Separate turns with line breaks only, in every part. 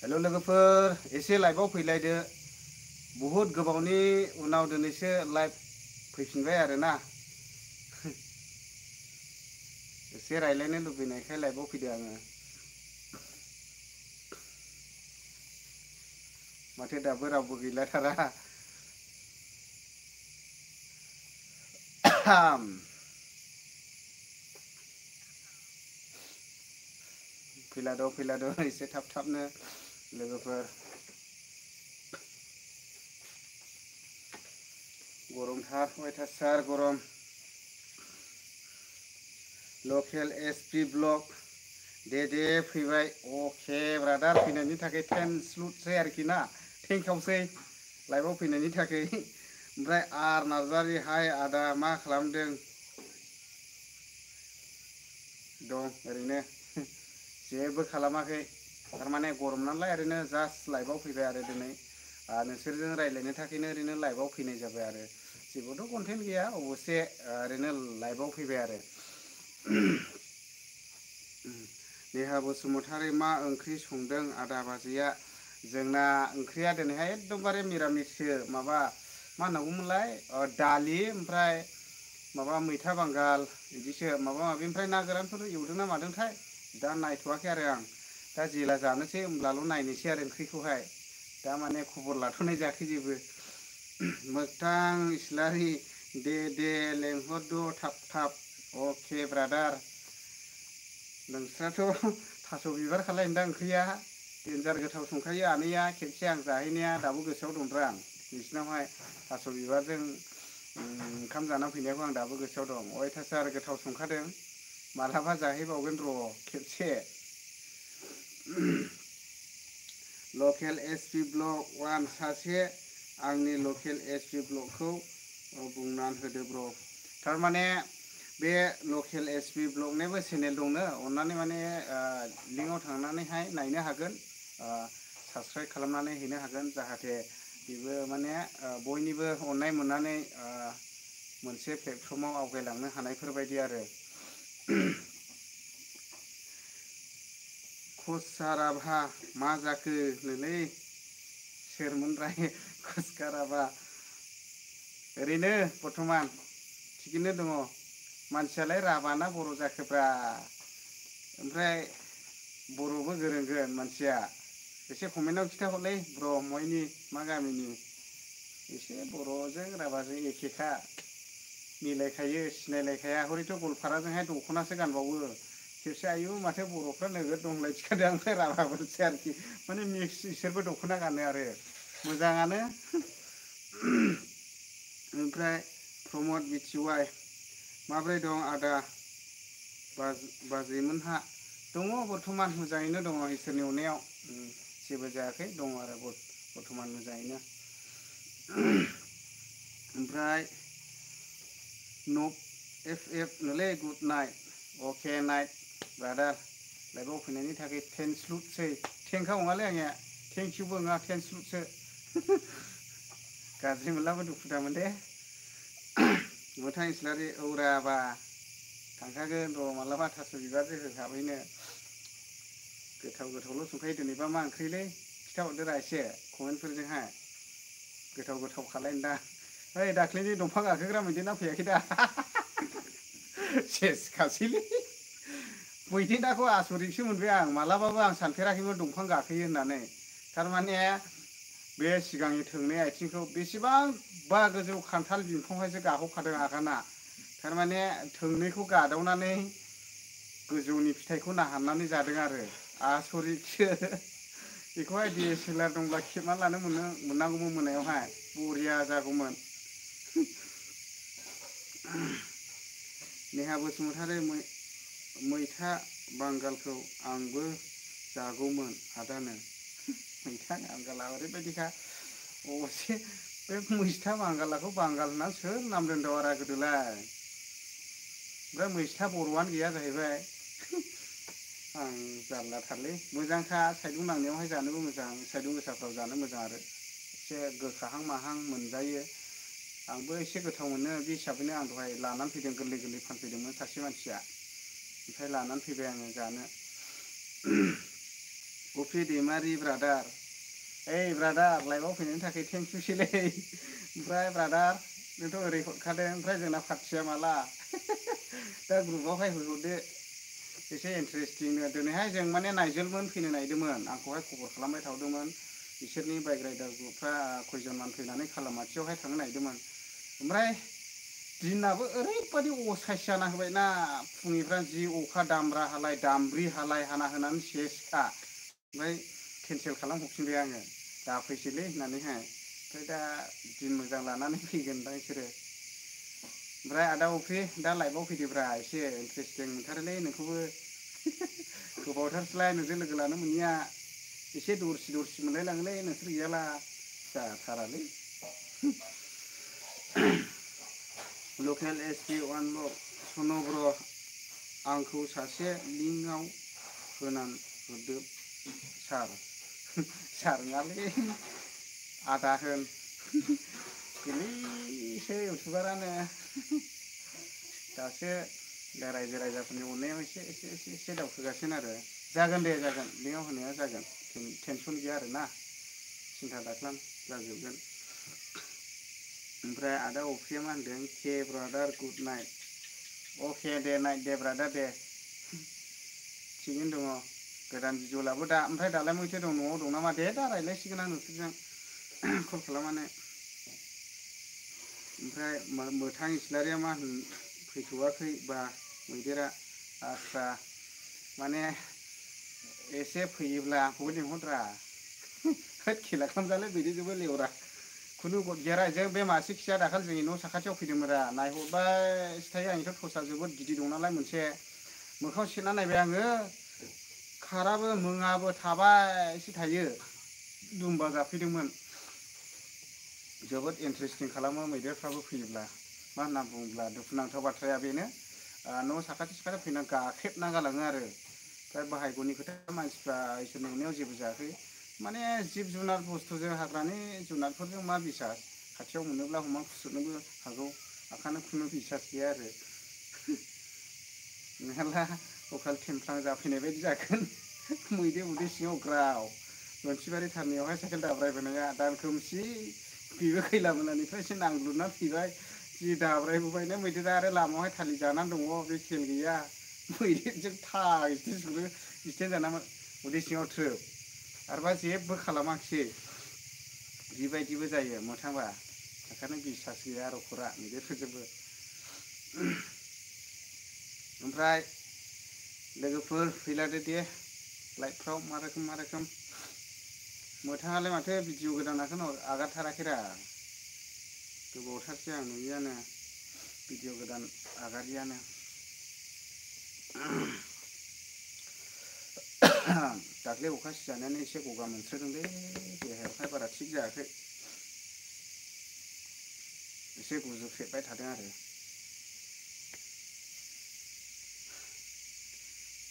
हेल' लोगोफोर एसे लाइभआव फैलायदो बहुद गोबावनि उनाव दिनैसो लाइभ फैफिनबाय आरोना एसे रायलायनो लुबैनायखाय लाइभआव फैदो आङो माथो दाबो रावबो गैलाथारा फैलाद' एसे थाबनो लोगोफोर गरमथार अयथासार गरम लकेल एसपि ब्लग दे फैबाय अके ब्रादार फैनायनि थाखाय थेंक्सलुसै आरोखि ना थेंकिउसै लाइभआव फैनायनि थाखाय ओमफ्राय आर नार्जारि हाय आदा मा खालामदों दं ओरैनो जेबो खालामाखै थारमाने गरम नालाय ओरैनो जास्ट लाइभआव फैबाय आरो दिनै नोंसोरजों रायज्लायनो थाखायनो ओरैनो लाइभआव फैनाय जाबाय आरो जेबोथ' कन्टेन्ट गैया अबसे ओरैनो लाइभआव फैबाय आरो नेहा बसुमतारी मा ओंख्रि संदों आदा बाजैया जोंना ओंख्रिया दिनैहाय एकदमबारे मिरामिससो माबा मा होननांगौमोनलाय दालि ओमफ्राय माबा मैथा बांगाल बिदिसो माबा माबि ओमफ्राय ना गोरानफोर एवदों ना मादोंथाय दा नायथ'वाखै आरो आं दा जेला जानोसै होमब्लाल' नायनोसै आरो ओंख्रिखौहाय दा माने खबर लाथ'नाय जायाखै जेबो मोगथां इस्लारि दे लेंहरद' थाब अके ब्रादार नोंस्राथ' थास' बिबार खालायनोदां ओंख्रिया देन्जार गोथाव संखायो आनैया खेबसे आं जाहैनाया दाबो गोसोआव दंद्रा आं नोंसिनावहाय थास' बिबारजों ओंखाम जाना फैनायखौ आं दाबो गोसोआव दं अयथासार गोथाव संखादों मालाबा जाहैबावगोन र' खेबसे लकेल एसपि ब्लग 1 सासे आंनि लकेल एसपि ब्लगखौ बुंनानै होदो ब्र थारमाने बे लकेल एसपि ब्लगनिबो चेनेल दंनो अन्नानै माने लिंकआव थांनानैहाय नायनो हागोन साबस्क्राइब खालामनानै हैनो हागोन जाहाथे बेबो माने बयनिबो अननाय मोननानै मोनसे प्लेटफर्माव आवगायलांनो हानायफोरबायदि आरो खसाराभा मा जाखो नोलै सोरमोनराय खसकाराबा ओरैनो बर्थमान थिगैनो दङ मानसियालाय राभाना बर' जाखोब्रा ओमफ्राय बर'बो गोरोंगोन मानसिया एसे कमेन्टआव खिथाहरलै ब्र मयनि मा गामिनि एसे बर'जों राभाजों एखेखा मिलायखायो सिनायलायखाया हरैथ' गवालपाराजोंहाय दख'नासो गानबावो खेबसे आयु माथो बर'फ्रा नोगोद दंलाय थिखादों ओमफ्राय राभाफोरसै आरोखि माने मिक्स इसोरबो दख'ना गानो आरो मोजाङानो ओमफ्राय प्रमद बिटिवाइ माब्रै दं आदा बाजैमोनहा दङ बर्थमान मोजाङैनो दङ इसोरनि अननायाव जेबो जायाखै दङ आरो बर्थमान मोजाङैनो ओमफ्राय नब एफ नोलै गुड नाइट अके नाइट ब्रादार लाइभआव फैनायनि थाखाय थेंक्सलुसै थेंकआ नङालै आंनिया थेंकिउबो नङा थेंक्सलुसो गाज्रि मोनलाबो दुखु दामोन दे मोगथां इस्लारि औराबा थांखागोन र' मालाबा थास' बिबारजों होखाबैनो गोथावल' संखायो दिनैबा मा ओंख्रिलै खिथाहरदोरा एसे कमेन्टफोरजोंहाय गोथाव खालायनो दा ओइ दाख्लैनि दंफां गाखोग्रा मैदेरना फैयाखै दा सेस खासैलै मैदेराखौ आसरितसो मोनबाय आं मालाबाबो आं सानफेराखैमोन दंफां गाखोयो होननानै थारमाने बे सिगांनि थोंनै आथिंखौ बेसेबांबा गोजौ खान्थाल बिफांआवहायसो गाखोखादों आगाना थारमाने थोंनैखौ गादबनानै गोजौनि फिथाइखौ नाहारनानै जादों आरो आसरितसो बेखौहाय DSLR दंब्ला खेबना लानो मोननांगौमोन मोनायावहाय बरिया जागौमोन नेहा बसुमतारी मैथा बांगालखौ आंबो जागौमोन आदानो मैथा बांगाला ओरैबायदिखा अबसे बे मैथा बांगालाखौ बांगाल होनना सोर नाम दोनदावरा गोदोलाय ओमफ्राय मैथा बर'आनो गैया जाहैबाय आं जारलाथारलै मोजांखा सायदुं नांनायावहाय जानोबो मोजां सायदुं गोसाफ्राव जानो मोजां आरो एसे गोखाहां माहां मोनजायो आंबो एसे गोथाव मोनो बे हिसाबैनो आं दहाय लानानै फैदों गोरलै फानफैदोंमोन सासे मानसिया ओमफ्राय लानानै फैबाय आङो जानो कफि दैमारि ब्रादार ओइ ब्रादार लाइभआव फैनायनि थाखाय थेंक इउसैलै ओमफ्राय ब्रादार नोंथ' ओरै हरखादों ओमफ्राय जोंना पार्टिया माला दा ग्रुपआवहाय होहरदो एसे इन्टारेस्टिंनो दिनैहाय जों माने नायजोलमोन फैनो नागिरदोंमोन आंखौहाय खबर खालामबाय थादोंमोन बिसोरनि बाइक राइडार ग्रुपफ्रा खयजनमान फैनानै खालामाथियावहाय थांनो नागिरदोंमोन ओमफ्राय दिनाबो ओरैबायदि असाइस जाना होबायना फुंनिफ्राय जि अखा दामब्रा हालाय दामब्रि हालाय हाना होनानै सेसखा ओमफ्राय केन्सेल खालामहरफिनबाय आङो दा फैसैलै होननानैहाय ओमफ्राय दा दिन मोजां लानानै फैगोनदां बिसोरो ओमफ्राय आदा अफ्रि दा लाइभआव फैदोब्रा एसे इन्टारेस्टिं मोनथारोलै नोंखौबो गोबावथारसैलाय नोंजों लोगो लानो मोनिया एसे दरसि दरसि मोनलायलाङोलै नोंसोर गैयाला जाथारालै लकेल एस पि वान ल' सन'ब्र आंखौ सासे लिंकआव होनान हरदो सार सार नङालै आदा होन गोरलैसो इउटुबारानो दासो रायजो राजाफोरनि अननायाव एसे एसे एसे एसे दावखोगासिनो आरो जागोन दे जागोन लिंकआव होनाया जागोन टेनसन गैया आरोना सिन्था दाख्लाम जाजोबगोन ओमफ्राय आदा अफ्रिया मा होनदों के ब्रादार गुड नाइट अके दे नाइट दे ब्रादार दे थिगैनो दङ गोदान भिडिअ लाबो दा ओमफ्राय दालाय मैथो दं न'आव दं नामा दे दा रायज्लायसिगोन आं नोंसोरजों कल खालामनानै ओमफ्राय मोथां इस्लारिया मा होन फैथ'वाखै बा मैदेरा आस्सा माने एसे फैयोब्ला आंखौबो लिंहरद्रा होद खेला खालामजालै बिदिजोंबो लेवरा खुनु गद गैया जों बे मासे खिया दाखालि जोंनि न' साखाथियाव फैदोंमोनरा नायहरबायसो थायो आंनिथ' टर्चआ जोबोद गिदिर दं नालाय मोनसे मोखाङाव सेरना नायबाय आङो खाराबो मोङाबो थाबायसो थायो दुमबा जाफैदोंमोन जोबोद इन्टारेस्टिं खालामो मैदेरफ्राबो फैयोब्ला मा होनना बुङोब्ला दुखुनांथाव बाथ्राया बेनो न' साखाथि साखाथि फैनानै गाख्रेबना गालाङो आरो ओमफ्राय बाहायग'नि खोथा मानसिफ्रा इसोर नुनायाव जेबो जायाखै माने जिब जुनार बुस्थुजों हाग्रानि जुनारफोरजों मा बिसास खाथियाव मोनोब्ला हमा खुरनोबो हागौ ओंखायनो खुनु बिसास गैया आरो नङाब्ला अकाल थेमफ्लां जाफैनाय बायदि जागोन मैदेर उदै सिङाव ग्राव मोनसिबारि थारनियावहाय साइकेल दाब्रायबोनाया दान खोमसि बेबो खैला मोनानिफ्रायसो नांग्लुबना फैबाय जि दाब्रायबोबायनो मैदेरा आरो लामायावहाय थालि जानानै दङ बे खेल गैया मैदेरजों थाइसे सुनो एक्सिडेन्ट जाना उदै सिङाव थ्रोब आरोबा जेबो खालामाखिसै बेबायदिबो जायो मोथांबा ओंखायनो बिसास गैया रखरा मैदेरफोरजोंबो ओमफ्राय लोगोफोर फैलादो दे लाइभफ्राव मा रोखोम मोथाङालाय माथो भिडिअ गोदानखौनो आगारथाराखैरा गोबावथारसै आं नुयियानो भिडिअ गोदान आगारियानो दाख्लै अखा सिजानायानो एसे गगा मोनस्रोदोंलै देहायावहाय बारा थिग जायाखै एसे गुजुख्रेबबाय थादों आरो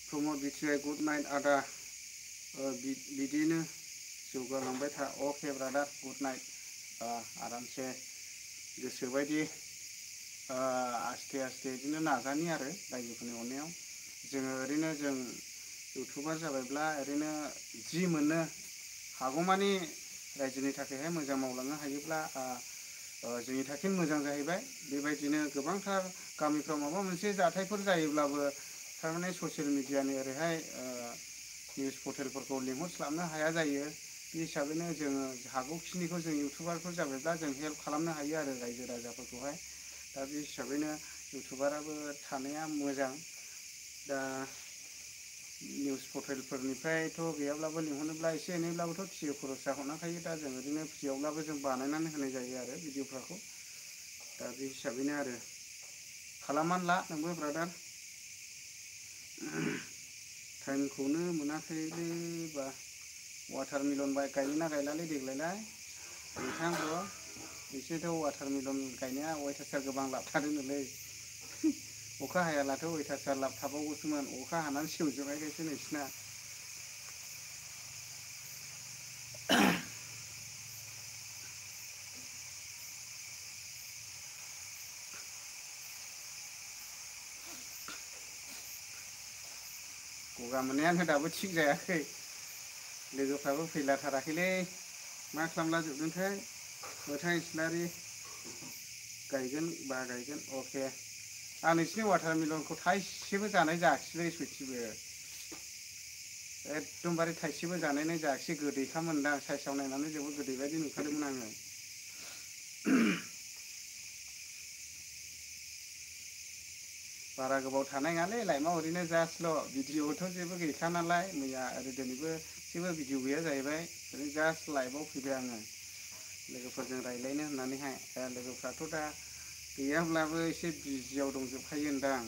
प्रमद बिटिआइ गुड नाइट आदा बिदिनो जौगालांबाय था अके ब्रादार गुड नाइट आरामसे गोसोबायदि आस्थे आस्थे बिदिनो नाजानि आरो रायजोफोरनि अननायाव जोङो ओरैनो जों इउटुबार जाबायब्ला ओरैनो जि मोनो हागौमानि रायजोनि थाखायहाय मोजां मावलांनो हायोब्ला जोंनि थाखाय मोजां जाहैबाय बेबायदिनो गोबांथार गामिफ्राव माबा मोनसे जाथायफोर जायोब्लाबो थारमाने ससियेल मिडियानि ओरैहाय निउस पर्टेलफोरखौ लिंहरस्लाबनो हाया जायो बे हिसाबैनो जोङो हागौखिनिखौ जों इउटुबारफोर जाबायब्ला जों हेल्प खालामनो हायो आरो रायजो राजाफोरखौहाय दा बे हिसाबैनो इउटुबाराबो थानाया मोजां दा निउस पर्टेलफोरनिफ्रायथ' गैयाब्लाबो लिंहरनोब्ला एसे एनैब्लाबोथ' फ्रि खरसा हरनांखायो दा जों ओरैनो फ्रियावब्लाबो जों बानायनानै होनाय जायो आरो भिडिअफोरखौ दा बे हिसाबैनो आरो खालामनानै ला नोंबो ब्रादार टाइमखौनो मोनाखैलै बा वाटारमेलन गायोना गायलालै देग्लायलाय नोंथां ब्र' एसेथ' वाटारमेलन गायनाया अयथासार गोबां लाबथारोनोलै अखा हायालाथ' अयथासार लाब थाबावगौसोमोन अखा हानानै सेवजोबनायखायसो नोंसिना गगा मोननायानो दाबो थिग जायाखै लोगोफ्राबो फैलाथाराखैलै मा खालामला जोबदोंथाय मोथां इस्लारि गायगोन बा गायगोन अके आं नोंसिनि वाटारमेलनखौ थाइसेबो जानाय जायाखिसै सयथिबो एकदमबारे थाइसेबो जानायनाय जायाखिसै गोदैखा मोनदां साइसाव नायनानै जोबोद गोदै बायदि नुखादोंमोन आङो बारा गोबाव थानाय नङालै लाइमा ओरैनो जास्टल' भिडिअ'थ' जेबो गैखा नालाय मैया ओरै दिनैबो जेबो भिडिअ गैया जाहैबाय ओरैनो जास्ट लाइभआव फैबाय आङो लोगोफोरजों रायज्लायनो होननानैहाय लोगोफ्राथ' दा गैयाब्लाबो एसे बिजियाव दंजोबखायो होनदां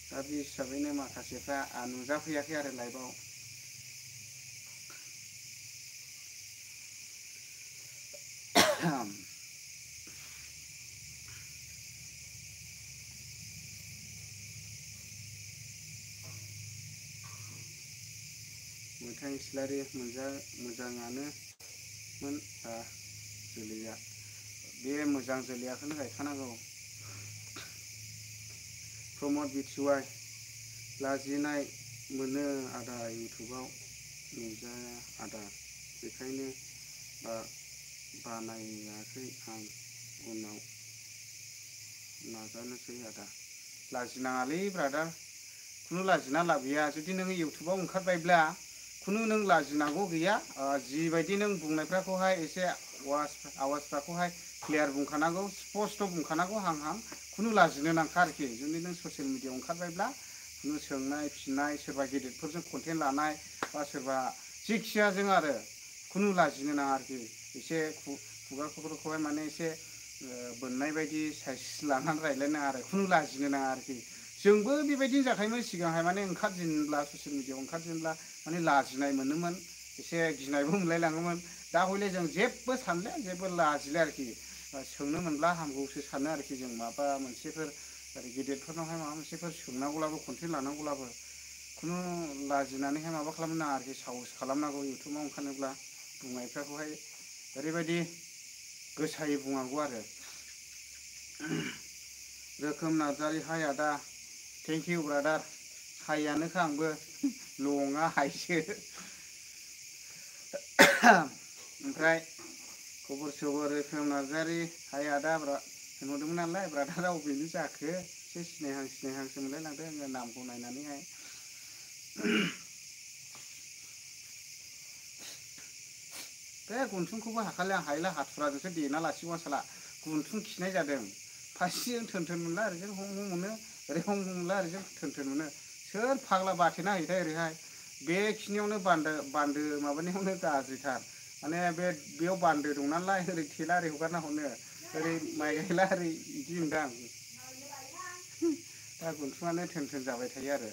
दा बे हिसाबैनो माखासेफ्रा नुजाफैयाखै आरो लाइभआव मोथां इस्लारि मोजाङानोमोन जोलैया बे मोजां जोलैयाखौनो गायखानांगौ प्रमद बिटिवाइ लाजिनाय मोनो आदा इउटुबाव नुजाया आदा बेखायनो बानायाखै आं उनाव नाजानोसै आदा लाजिनाङालै ब्रादार खुनु लाजिना लाब गैया जुदि नोङो इउटुबाव ओंखारबायब्ला खुनु नों लाजिनांगौ गैया जिबायदि नों बुंनायफोरखौहाय एसे आवाजफोरखौहाय क्लियार बुंखानांगौ स्पस्ट' बुंखानांगौ हां हां खुनु लाजिनो नांखा आरोखि जुदि नों ससियेल मिडियाआव ओंखारबायब्ला खुनु सोंनाय फिननाय सोरबा गेदेरफोरजों कन्टेन्ट लानाय बा सोरबा जिखियाजों आरो खुनु लाजिनो नाङा आरोखि एसे खुगाफोरखौहाय माने एसे बोननाय बायदि साइस लानानै रायज्लायनाङा आरो खुनु लाजिनो नाङा आरोखि जोंबो बेबायदिनो जाखायोमोन सिगांहाय माने ओंखारजेनब्ला ससियेल मिडियाआव ओंखारजेनब्ला माने लाजिनाय मोनोमोन एसे गिनायबो मोनलायलाङोमोन दा हयले जों जेबो सानले जेबो लाजिले आरोखि सोंनो मोनब्ला हामगौसो सानो आरोखि जों माबा मोनसेफोर ओरै गेदेरफोरनावहाय माबा मोनसेफोर सोंनांगौब्लाबो कन्टेन्ट लानांगौब्लाबो खुनु लाजिनानैहाय माबा खालामनो नाङा आरोखि साहस खालामनांगौ इउटुबाव ओंखारनोब्ला बुंनायफ्राखौहाय ओरैबायदि गोसायै बुंनांगौ आरो रोखोम नार्जारि हाय आदा थेंक इउ ब्रादार हाइयानोखा आंबो लङा हायसो ओमफ्राय खबर सबर रोखोम नार्जारि हाय आदा सोंहरदोंमोन नालाय ब्रादारा अबेनि जाखो एसे सिनायहां सिनायहांसो मोनलायलांदों आङो नामखौ नायनानैहाय बे गन्थंखौबो हाखाले आं हायला हाथुराजोंसो देना लासिगौ आसोला गुन्थुं खिनाय जादों फारसेजों थोन थोन मोनला ओरैजों हं हं मोनो ओरै हं हं मोनला ओरैजों थोन थोन मोनो सोर फाग्ला बाथेना होयोथाय ओरैहाय बेखिनियावनो बान्दो माबानायावनो गाज्रिथार माने बेयाव बान्दो दं नालाय ओरै थेला ओरै हगारना हरनो ओरै माइ गायला ओरै बिदि होनदां दा गुन्थुङानो थोन थोन जाबाय थायो आरो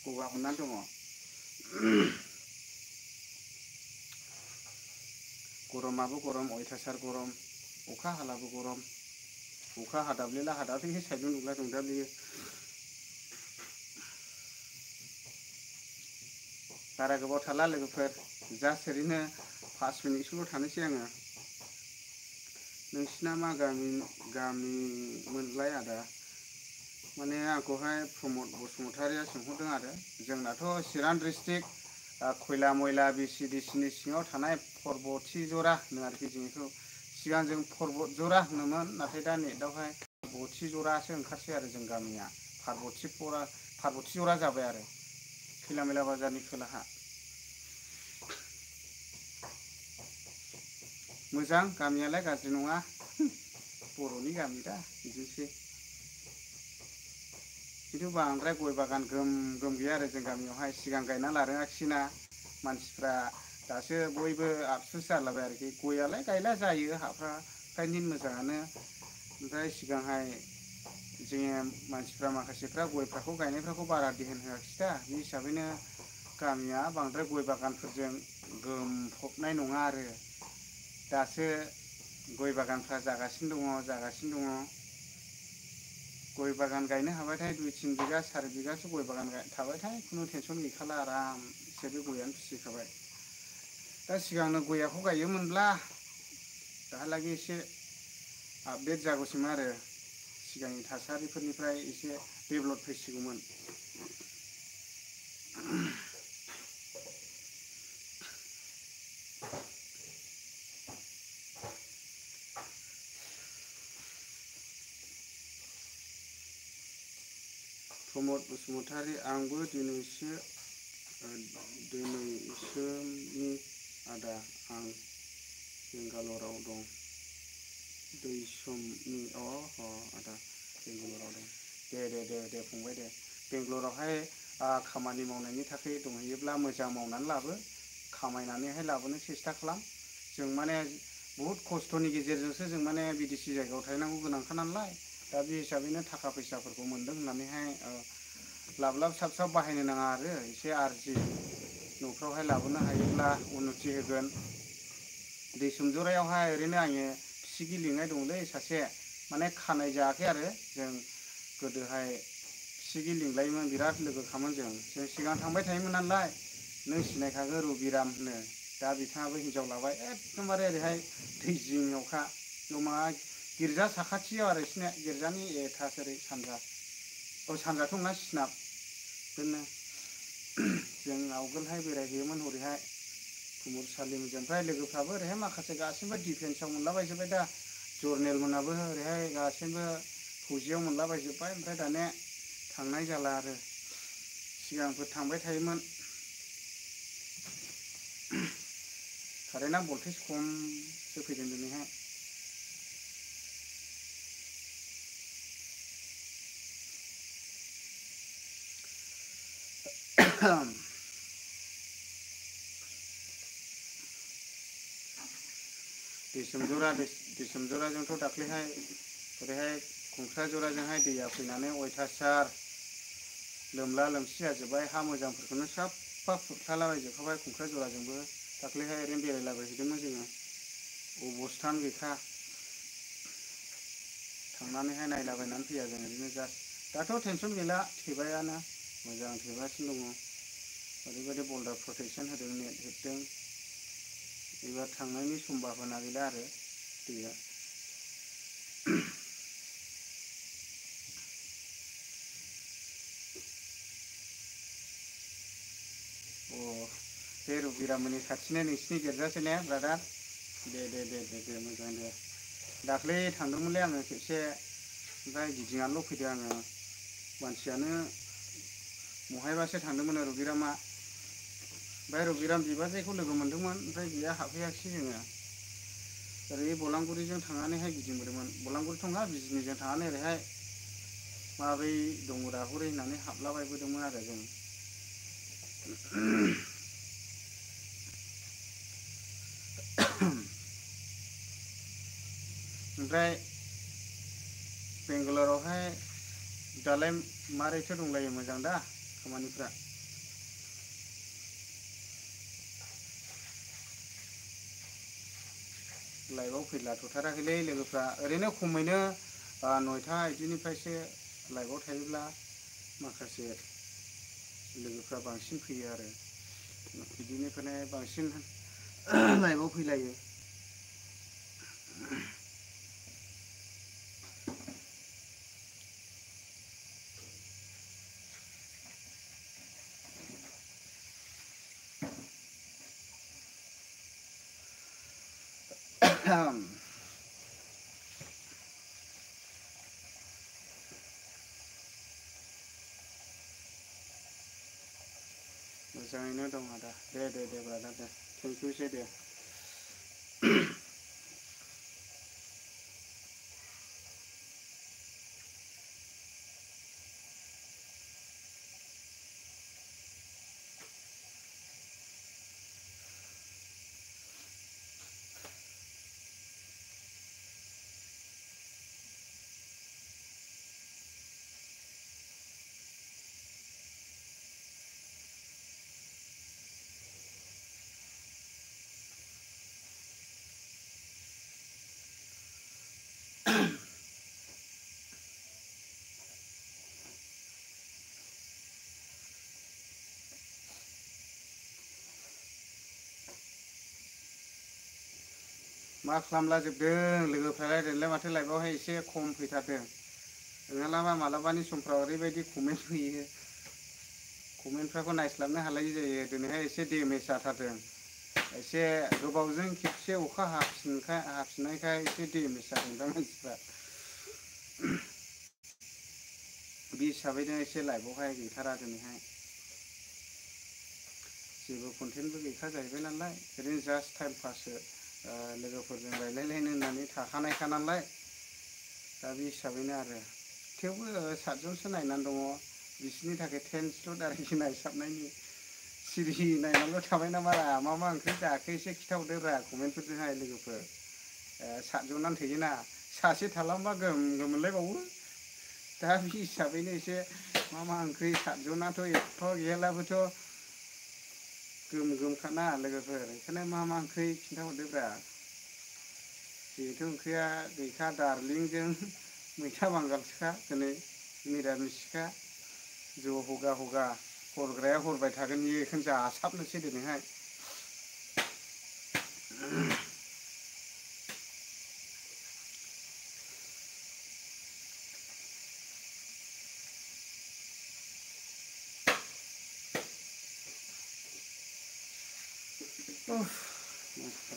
गगा मोननानै दङ गरमाबो गरम अयथासार गरम अखा हालाबो गरम अखा हादाब्लेला हादाब्ले साइडजों दुंला दुंदाब्लेयो बारा गोबाव थाला लोगोफोर जास्ट ओरैनो 5 मिनिटसोल' थानोसै आङो नोंसिना मा गामिमोनलाय आदा माने आंखौहाय प्रमद बसुमतारिया सोंहरदों आरो जोंनाथ' चिरां डिस्ट्रिक्ट खयला मयला बिसिडिसिनि सिङाव थानाय पर्बतिजरा होनो आरोखि जों बेखौ सिगां जों पर्बतजरा होनोमोन नाथाय दा नेटआवहाय पर्बतिजरासो ओंखारसै आरो जों गामिया पार्बतिजरा जाबाय आरो खैला मैला बाजारनि खोलाहा मोजां गामियालाय गाज्रि नङा बर'नि गामि दा बिदिनोसै खिन्थु बांद्राय गय बागान ग्रोम ग्रोम गैया आरो जों गामियावहाय सिगां गायना लारोङाखिसैना मानसिफ्रा दासो बयबो आफसुस जालाबाय आरोखि गयालाय गायला जायो हाफ्रा फ्रायनो मोजाङानो ओमफ्राय सिगांहाय जोङो मानसिफ्रा माखासेफ्रा गयफ्राखौ गायनायफ्राखौ बारा ध्यान होआखिसै दा बे हिसाबैनो गामिया बांद्राय गय बागानफोरजों गोमफबनाय नङा आरो दासो गय बागानफ्रा जागासिनो दङ गय बागान गायनो हाबाथाय 2-3 बिगा 4 बिगासो गय बागान थाबाथाय खुनु टेनसन गैखाला आरामसे बे गयानो फिसिखाबाय दा सिगांनो गयखौ गायोमोनब्ला दाहालागै एसे आपडेट जागौसैमोन आरो सिगांनि थासारिफोरनिफ्राय एसे डेभेलप फैसिगौमोन प्रमद बसुमतारी आंबो दिनैसोनि आदा आं बेंगालराव दं दैसोमनि आदा बेंगालराव दं दे फंबाय दे बेंगलरावहाय खामानि मावनायनि थाखाय दंहैयोब्ला मोजां मावनानै लाबो खामायनानैहाय लाबोनो सेस्था खालाम जों माने बहुद खस्थ'नि गेजेरजोंसो जों माने बिदेसि जायगायाव थाहैनांगौ गोनांखा नालाय दा बे हिसाबैनो थाखा फैसाफोरखौ मोन्दों होननानैहाय लाब लाब साब बाहायनो नाङा आरो एसे आरजि न'फ्रावहाय लाबोनो हायोब्ला उन्नति होगोन दैसुमजोरायावहाय ओरैनो आङो फिसिगि लिंनाय दंलै सासे माने खानाय जायाखै आरो जों गोदोहाय फिसिगि लिंलायोमोन बिराद लोगोखामोन जों सिगां थांबाय थायोमोन नालाय नों सिनायखागोन रबिराम होनो दा बिथाङाबो हिनजाव लाबाय एकदमबारे ओरैहाय दै जिङावखा मा गिर्जा साखाथियाव आरो बिसिना गिर्जानि एथास ओरै सानजा सानजाथ' नङा सोनाब बिदिनो जों आवगोलहाय बेरायहैयोमोन हरैहाय कुमुर सालिमजों ओमफ्राय लोगोफ्राबो ओरैहाय माखासे गासिबो डिफेन्सआव मोनलाबायजोब्बाय दा जरनेल मोनाबो ओरैहाय गासिबो फौजियाव मोनलाबायजोब्बाय ओमफ्राय दानिया थांनाय जाला आरो सिगांफोर थांबाय थायोमोन कारेन्टआ भल्टेज खमसो फैदों दिनैहाय दैसोमजोराजोंथ' दाख्लैहाय ओरैहाय खुंख्राजराजोंहाय दैया फैनानै अयथासार लोमला लोमसि जाजोब्बाय हा मोजांफोरखौनो साफा खुरखालाबायजोबखाबाय खुंख्राजराजोंबो दाख्लैहाय ओरैनो बेरायलाबायहैदोंमोन जोङो अबस्थानो गैखा थांनानैहाय नायलाबायनानै फैया जों ओरैनो जास्ट दाथ' टेनसन गैला थेबायानो मोजां थेगासिनो दङ ओरैबायदि बल्डार प्रटेकसन होदों नेट हेबदों एबार थांनायनि सम्भाबना गैला आरो दैया बे रबिराममोननि खाथिनो नोंसिनि गिर्जासो ने ब्रादार दे मोजां दे दाख्लै थांदोंमोनलै आङो खेबसे ओमफ्राय गिदिंनानैल' फैदों आङो मानसियानो महायबासो थांदोंमोन रबिरामा ओमफ्राय रबिराम बिबाजैखौ लोगो मोन्दोंमोन ओमफ्राय गैया हाबफैयाखिसै जोङो ओरै बलांगुरिजों थांनानैहाय गिदिंबोदोंमोन बलांगुरिथ' नङा बिजनिजों थांनानै ओरैहाय माबोरै दङ दाहरै होननानै हाबलाबायबोदोंमोन आरो जों ओमफ्राय बेंगालरावहाय दालाय मारैथो दंलायो मोजां दा खामानिफ्रा लाइभआव फैलाथ'थाराखैलै लोगोफ्रा ओरैनो खमैनो 9टा बिदिनिफ्रायसो लाइभआव थायोब्ला माखासे लोगोफ्रा बांसिन फैयो आरो बिदिनिफ्रायनो बांसिन लाइभआव फैलायो मोजाङैनो दं आदा दे ब्रादार दे थेंकिउसै दे मा खालामला जोबदों लोगोफ्रालाय देरलाय माथो लाइभआवहाय एसे खम फैथारदों नङाब्ला मालाबानि समफ्राव ओरैबायदि कमेन्ट फैयो कमेन्टफ्राखौ नायस्लाबनो हालायि जायो दिनैहाय एसे डेमेज जाथारदों एसे गोबावजों खेबसे अखा हाफिननायखाय एसे डेमेज जादों दा मानसिफ्रा बे हिसाबैनो एसे लाइभआवहाय गैथारा दिनैहाय जेबो कन्टेन्टबो गैखा जाहैबाय नालाय ओरैनो जास्ट टाइम पाससो लोगोफोरजों रायलायलायनो होननानै थाखानायखा नालाय दा बे हिसाबैनो आरो थेवबो 7 जनसो नायनानै दङ बिसोरनि थाखाय थेंक्सल' आरोखि नायसाबनायनि सिरि नायनानैल' थाबाय नामारा मा मा ओंख्रि जाखो एसे खिथाहरदो रा कमेन्टफोरजोंहाय लोगोफोर 7 जनानो थोयोना सासे थालांबा गोम गोम मोनलायबावो दा बे हिसाबैनो एसे मा मा ओंख्रि 7 जनाथ' एफा गैयालाबोथ' गोम गोमखाना लोगोफोर ओंखायनो मा मा ओंख्रि खिन्थाहरदोब्रा जिहेथु ओंख्रिया गैखा दार्लिंजों मैथा बांगालसोखा दिनै निरामिसखा ज' हगा हगा हरग्राया हरबाय थागोन बियो बेखौनो जासाबनोसै दिनैहाय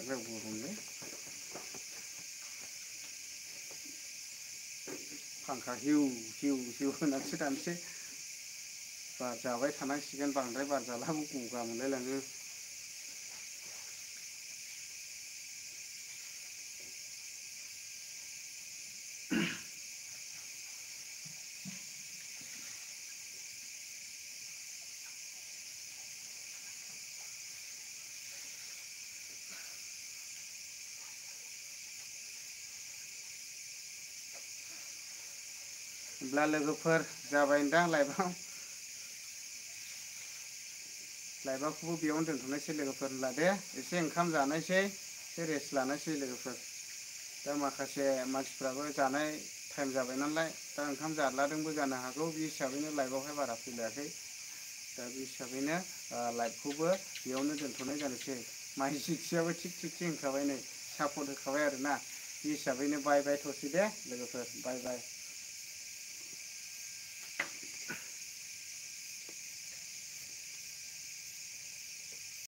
गरमलै फांखा हिउ हिउ हिउ होनानैसो दानसै बार जाबाय थानांसिगोन बांद्राय बार जालाबो गगा मोनलायलाङो होमब्ला लोगोफोर जाबायदां लाइभखौबो बेयावनो दोनथ'नोसै लोगोफोर होनब्ला दे एसे ओंखाम जानायसै एसे रेस्ट लानोसै लोगोफोर दा माखासे मानसिफ्राबो जानाय टाइम जाबाय नालाय दा ओंखाम जालादोंबो जानो हागौ बे हिसाबैनो लाइभआवहाय बारा फैलायाखै दा बे हिसाबैनो लाइभखौबो बेयावनो दोनथ'नाय जानोसै माइ जिथियाबो थिग थिगथि होनखाबाय नै सापर्ट होखाबाय आरोना बे हिसाबैनो बाय बाय थ'सै दे लोगोफोर बाय बाय